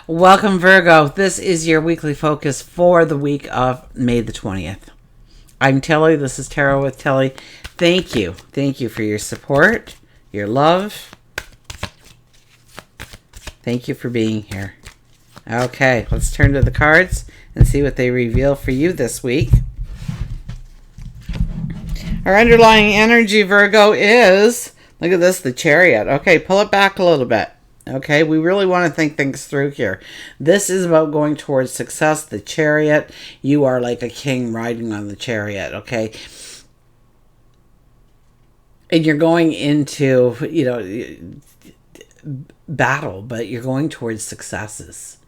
Welcome, Virgo. This is your weekly focus for the week of May the 20th. I'm Tilly. This is Tarot with Tilly. Thank you. Thank you for your support, your love. Thank you for being here. Okay, let's turn to the cards and see what they reveal for you this week. Our underlying energy, Virgo, is, look at this, the Chariot. Okay, pull it back a little bit. Okay, we really want to think things through here. This is about going towards success. The Chariot, you are like a king riding on the chariot, okay? And you're going into, battle, but you're going towards successes.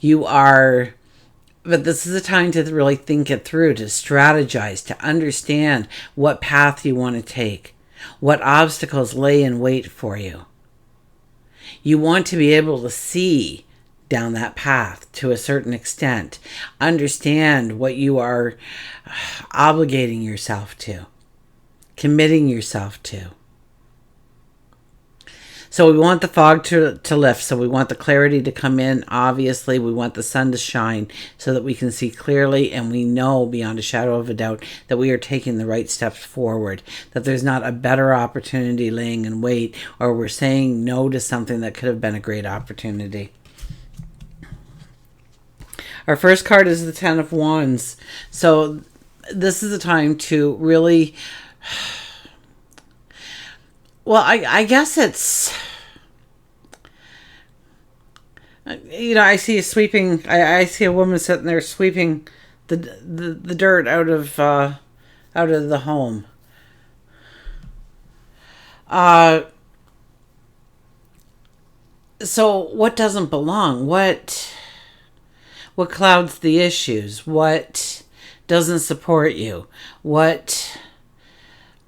But this is a time to really think it through, to strategize, to understand what path you want to take, what obstacles lay in wait for you. You want to be able to see down that path to a certain extent, understand what you are obligating yourself to, committing yourself to. So we want the fog to lift. So we want the clarity to come in. Obviously, we want the sun to shine so that we can see clearly, and we know beyond a shadow of a doubt that we are taking the right steps forward, that there's not a better opportunity laying in wait, or we're saying no to something that could have been a great opportunity. Our first card is the Ten of Wands. So this is a time to really... Well, I guess it's, I see I see a woman sitting there sweeping the dirt out of the home. So what doesn't belong? What clouds the issues? What doesn't support you? What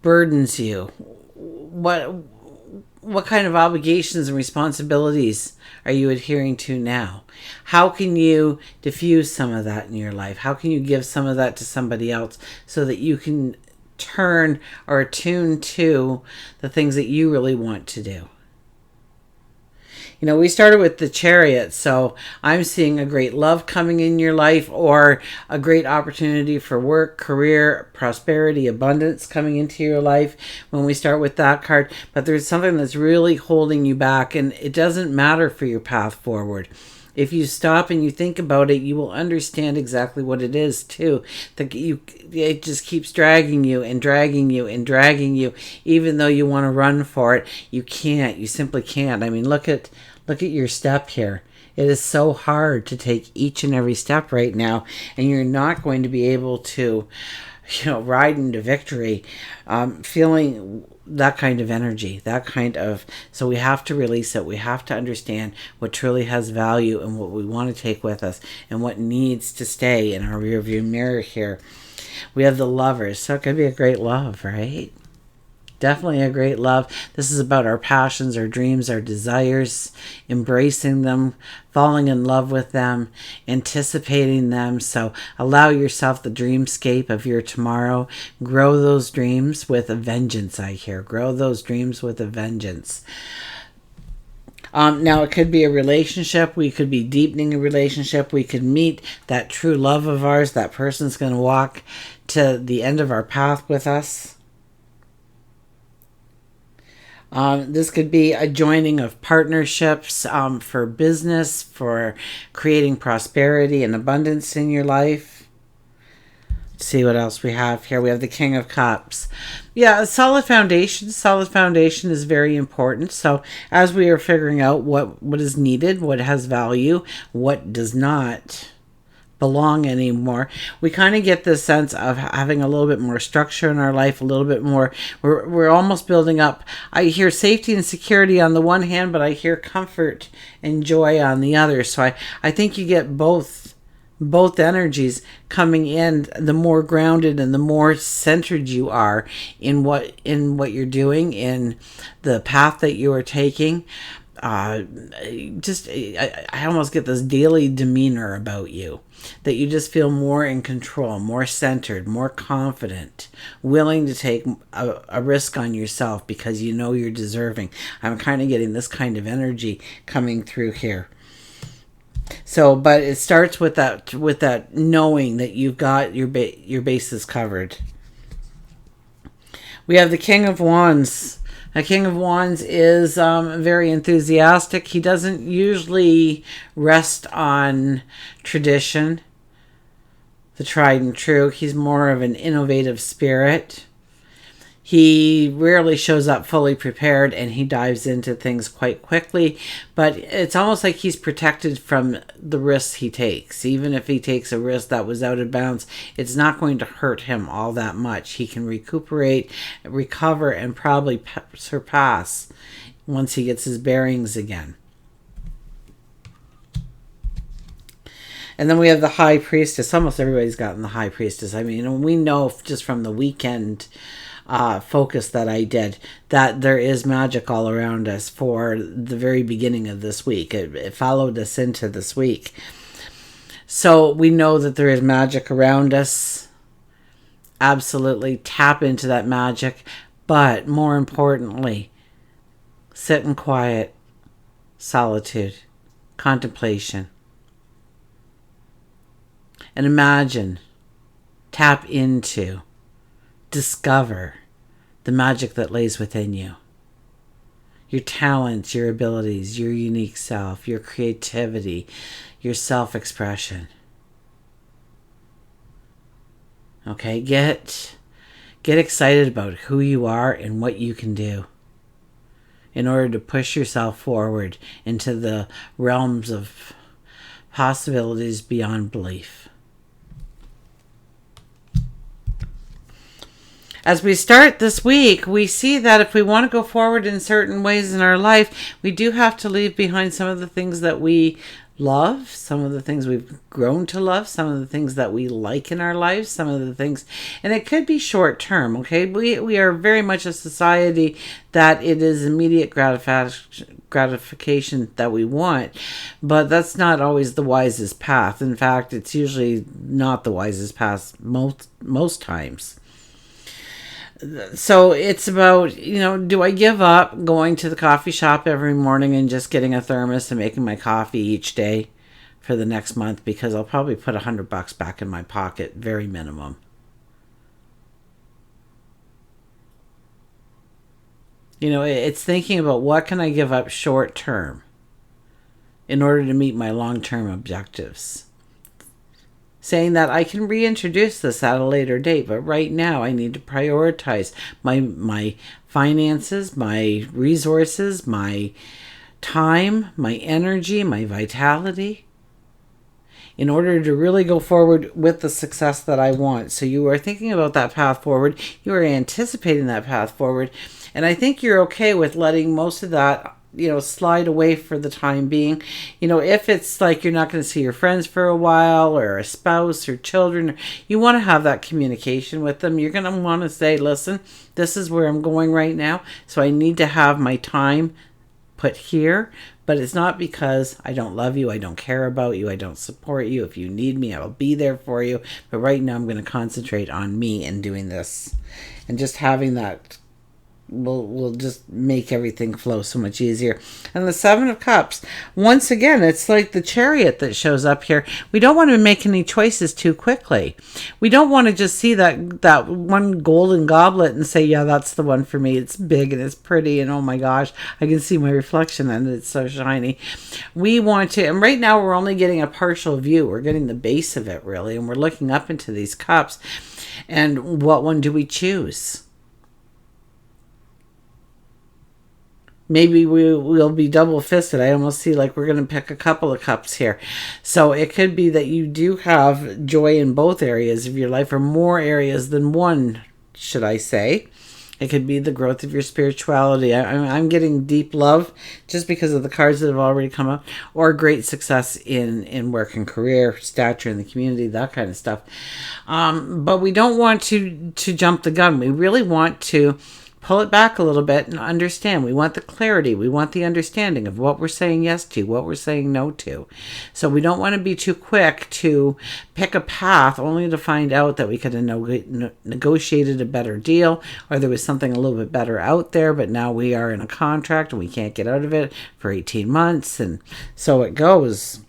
burdens you? What kind of obligations and responsibilities are you adhering to now? How can you diffuse some of that in your life? How can you give some of that to somebody else so that you can turn or attune to the things that you really want to do? We started with the Chariot, so I'm seeing a great love coming in your life, or a great opportunity for work, career, prosperity, abundance coming into your life when we start with that card. But there's something that's really holding you back, and it doesn't matter for your path forward. If you stop and you think about it, you will understand exactly what it is too. It just keeps dragging you and dragging you and dragging you, even though you want to run for it. You can't. You simply can't. I mean, look at your step here. It is so hard to take each and every step right now, and you're not going to be able to, ride into victory, feeling that kind of energy, so we have to release it. We have to understand what truly has value and what we want to take with us and what needs to stay in our rearview mirror here. We have the Lovers, so it could be a great love, right? Definitely a great love. This is about our passions, our dreams, our desires, embracing them, falling in love with them, anticipating them. So allow yourself the dreamscape of your tomorrow. Grow those dreams with a vengeance, I hear. Grow those dreams with a vengeance. Now, it could be a relationship. We could be deepening a relationship. We could meet that true love of ours. That person's going to walk to the end of our path with us. This could be a joining of partnerships for business, for creating prosperity and abundance in your life. Let's see what else we have here. We have the King of Cups. Yeah, a solid foundation. Solid foundation is very important. So as we are figuring out what is needed, what has value, what does not belong anymore, we kind of get this sense of having a little bit more structure in our life, a little bit more, we're almost building up. I hear safety and security on the one hand, but I hear comfort and joy on the other. So I think you get both energies coming in. The more grounded and the more centered you are in what you're doing, in the path that you are taking, I almost get this daily demeanor about you, that you just feel more in control, more centered, more confident, willing to take a risk on yourself because you know you're deserving. I'm kind of getting this kind of energy coming through here. So, but it starts with that knowing that you've got your bases covered. We have the King of Wands. A King of Wands is very enthusiastic. He doesn't usually rest on tradition, the tried and true. He's more of an innovative spirit. He rarely shows up fully prepared, and he dives into things quite quickly, but it's almost like he's protected from the risks he takes. Even if he takes a risk that was out of bounds, it's not going to hurt him all that much. He can recuperate, recover, and probably surpass once he gets his bearings again. And then we have the High Priestess. Almost everybody's gotten the High Priestess. I mean, we know just from the weekend focus that I did that there is magic all around us for the very beginning of this week. It followed us into this week. So we know that there is magic around us. Absolutely tap into that magic. But more importantly, sit in quiet, solitude, contemplation. And imagine, tap into, discover the magic that lays within you. Your talents, your abilities, your unique self, your creativity, your self-expression. Okay, get excited about who you are and what you can do in order to push yourself forward into the realms of possibilities beyond belief. As we start this week, we see that if we want to go forward in certain ways in our life, we do have to leave behind some of the things that we love, some of the things we've grown to love, some of the things that we like in our lives, some of the things, and it could be short term, okay? We are very much a society that it is immediate gratification that we want, but that's not always the wisest path. In fact, it's usually not the wisest path most times. So it's about, do I give up going to the coffee shop every morning and just getting a thermos and making my coffee each day for the next month, because I'll probably put $100 back in my pocket, very minimum. It's thinking about what can I give up short term in order to meet my long-term objectives. Saying that I can reintroduce this at a later date, but right now I need to prioritize my finances, my resources, my time, my energy, my vitality, in order to really go forward with the success that I want. So you are thinking about that path forward. You are anticipating that path forward. And I think you're okay with letting most of that slide away for the time being. If it's like you're not going to see your friends for a while, or a spouse or children, you want to have that communication with them. You're going to want to say, listen, this is where I'm going right now, so I need to have my time put here. But it's not because I don't love you, I don't care about you, I don't support you. If you need me, I will be there for you. But right now I'm going to concentrate on me and doing this. And just having that will just make everything flow so much easier. And the Seven of Cups, once again, it's like the Chariot that shows up here. We don't want to make any choices too quickly. We don't want to just see that one golden goblet and say, yeah, that's the one for me. It's big and it's pretty, and oh my gosh, I can see my reflection and it's so shiny. We want to, and right now we're only getting a partial view. We're getting the base of it, really, and we're looking up into these cups. And what one do we choose? Maybe we'll be double-fisted. I almost see like we're going to pick a couple of cups here. So it could be that you do have joy in both areas of your life, or more areas than one, should I say. It could be the growth of your spirituality. I'm getting deep love just because of the cards that have already come up, or great success in work and career, stature in the community, that kind of stuff. But we don't want to jump the gun. We really want to pull it back a little bit and understand. We want the clarity. We want the understanding of what we're saying yes to, what we're saying no to. So we don't want to be too quick to pick a path only to find out that we could have negotiated a better deal, or there was something a little bit better out there, but now we are in a contract and we can't get out of it for 18 months. And so it goes.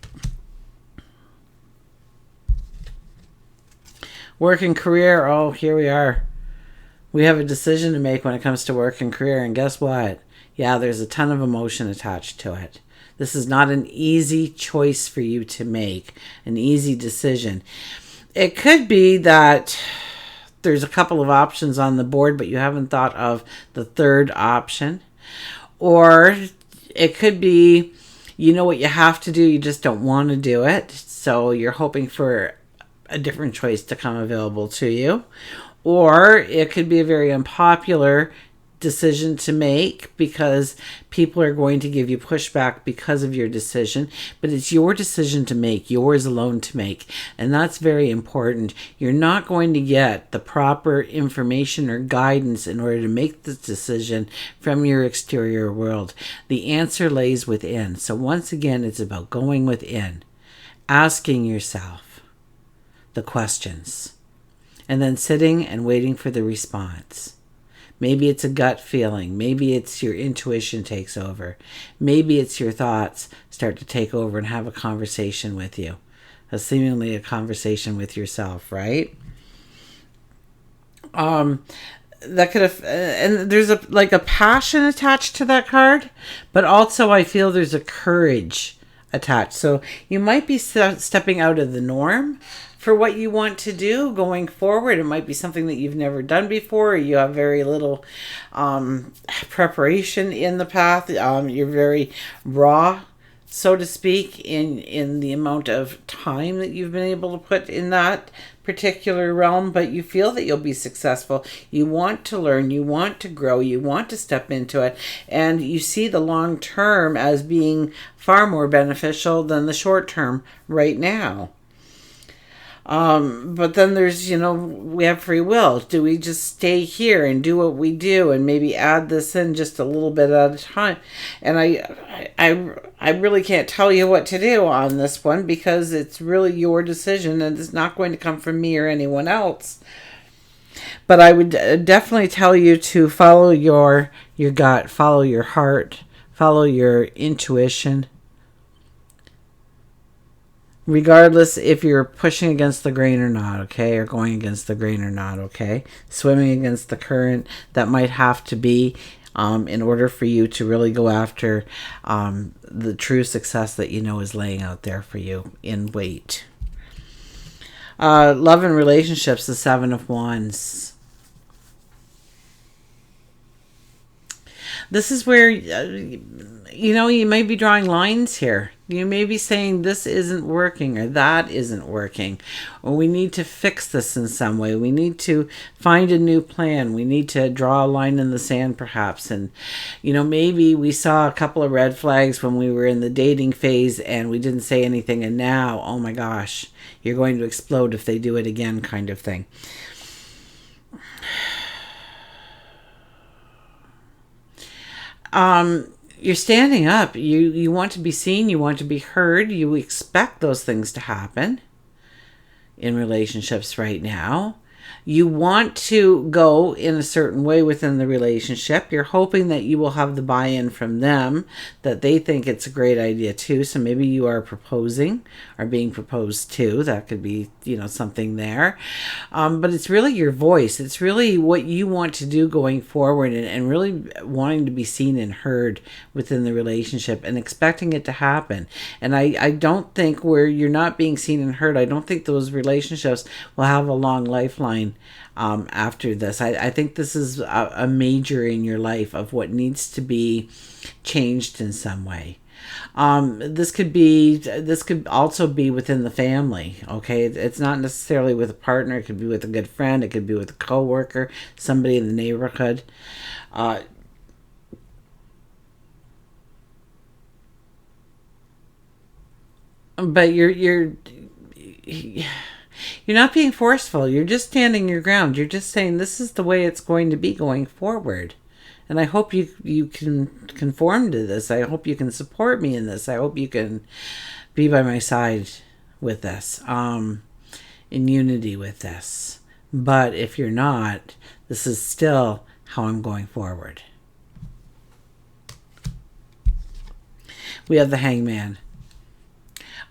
Work and career, oh, here we are. We have a decision to make when it comes to work and career, and guess what? Yeah, there's a ton of emotion attached to it. This is not an easy choice for you to make, an easy decision. It could be that there's a couple of options on the board, but you haven't thought of the third option. Or it could be, you know what you have to do, you just don't want to do it. So you're hoping for a different choice to come available to you. Or it could be a very unpopular decision to make because people are going to give you pushback because of your decision, but it's your decision to make, yours alone to make, and that's very important. You're not going to get the proper information or guidance in order to make this decision from your exterior world. The answer lays within. So once again, it's about going within, asking yourself the questions, and then sitting and waiting for the response. Maybe it's a gut feeling. Maybe it's your intuition takes over. Maybe it's your thoughts start to take over and have a conversation with you. Seemingly a conversation with yourself, right? That could have, and there's a passion attached to that card, but also I feel there's a courage attached. So you might be stepping out of the norm for what you want to do going forward. It might be something that you've never done before, or you have very little preparation in the path. You're very raw, so to speak, in the amount of time that you've been able to put in that particular realm, but you feel that you'll be successful. You want to learn, you want to grow, you want to step into it, and you see the long term as being far more beneficial than the short term right now. But then there's, we have free will. Do we just stay here and do what we do and maybe add this in just a little bit at a time? And I really can't tell you what to do on this one because it's really your decision and it's not going to come from me or anyone else. But I would definitely tell you to follow your gut, follow your heart, follow your intuition. Regardless if you're pushing against the grain or not, okay? Or going against the grain or not, okay? Swimming against the current, that might have to be in order for you to really go after the true success that you know is laying out there for you in wait. Love and relationships, the Seven of Wands. This is where, you may be drawing lines here. You may be saying this isn't working or that isn't working, or we need to fix this in some way. We need to find a new plan. We need to draw a line in the sand perhaps. And, maybe we saw a couple of red flags when we were in the dating phase and we didn't say anything. And now, oh my gosh, you're going to explode if they do it again kind of thing. You're standing up. You want to be seen. You want to be heard. You expect those things to happen in relationships right now. You want to go in a certain way within the relationship. You're hoping that you will have the buy-in from them, that they think it's a great idea too. So maybe you are proposing or being proposed to. That could be, something there. But it's really your voice. It's really what you want to do going forward and really wanting to be seen and heard within the relationship and expecting it to happen. And I don't think where you're not being seen and heard, I don't think those relationships will have a long lifeline after this. I think this is a major in your life of what needs to be changed in some way. This could also be within the family. Okay, it's not necessarily with a partner. It could be with a good friend. It could be with a coworker, somebody in the neighborhood. But you're not being forceful. You're just standing your ground. You're just saying this is the way it's going to be going forward. And I hope you can conform to this. I hope you can support me in this. I hope you can be by my side with this, in unity with this. But if you're not, this is still how I'm going forward. We have the Hangman.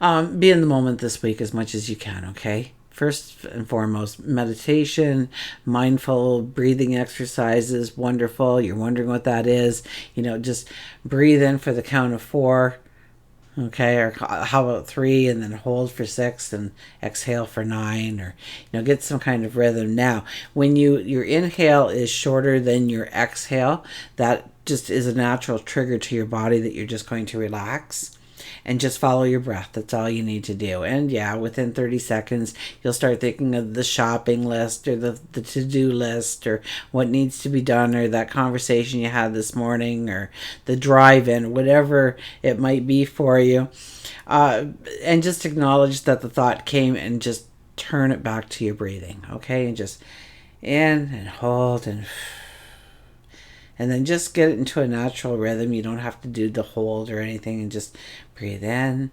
Be in the moment this week as much as you can, okay? first and foremost, meditation, mindful breathing exercises, wonderful. You're wondering what that is. Just breathe in for the count of 4. Okay, or how about 3 and then hold for 6 and exhale for 9, or get some kind of rhythm. Now, when your inhale is shorter than your exhale, that just is a natural trigger to your body that you're just going to relax. And just follow your breath. That's all you need to do. And yeah, within 30 seconds, you'll start thinking of the shopping list or the to-do list or what needs to be done or that conversation you had this morning or the drive-in, whatever it might be for you. And just acknowledge that the thought came and just turn it back to your breathing, okay? And just in and hold and then just get it into a natural rhythm. You don't have to do the hold or anything, and just breathe in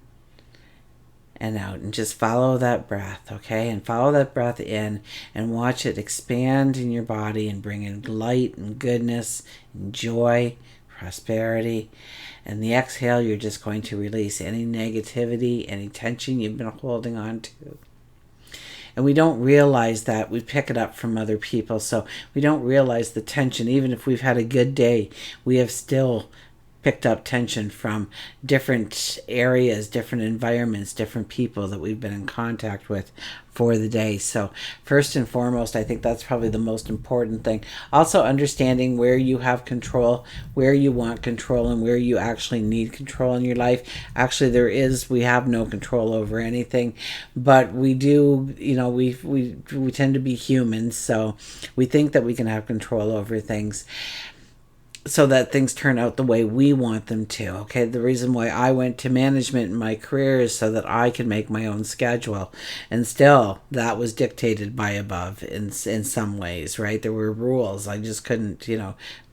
and out and just follow that breath, okay? And follow that breath in and watch it expand in your body and bring in light and goodness and joy, prosperity. And the exhale, you're just going to release any negativity, any tension you've been holding on to. And we don't realize that. We pick it up from other people. So we don't realize the tension. Even if we've had a good day, we have still picked up tension from different areas, different environments, different people that we've been in contact with for the day. So first and foremost, I think that's probably the most important thing. Also understanding where you have control, where you want control, and where you actually need control in your life. Actually, we have no control over anything, but we do, we tend to be humans, so we think that we can have control over things, so that things turn out the way we want them to, okay? The reason why I went to management in my career is so that I could make my own schedule. And still, that was dictated by above in some ways, right? There were rules. I just couldn't,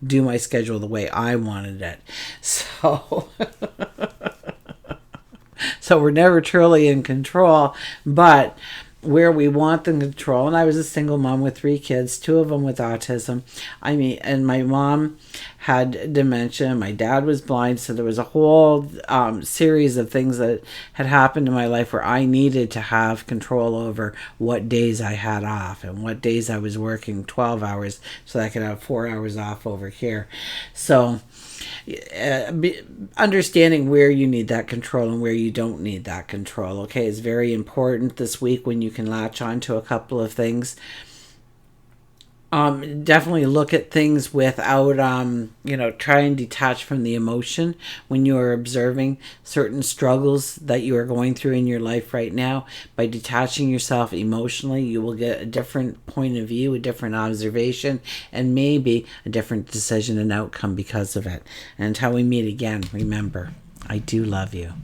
do my schedule the way I wanted it. So... So we're never truly in control, but where we want the control. And I was a single mom with 3 kids, 2 of them with autism. And my mom had dementia. My dad was blind. So there was a whole series of things that had happened in my life where I needed to have control over what days I had off and what days I was working 12 hours so that I could have 4 hours off over here. So understanding where you need that control and where you don't need that control, okay, is very important this week when you can latch on to a couple of things. Definitely look at things without, try and detach from the emotion when you are observing certain struggles that you are going through in your life right now. By detaching yourself emotionally, you will get a different point of view, a different observation, and maybe a different decision and outcome because of it. And until we meet again, remember, I do love you.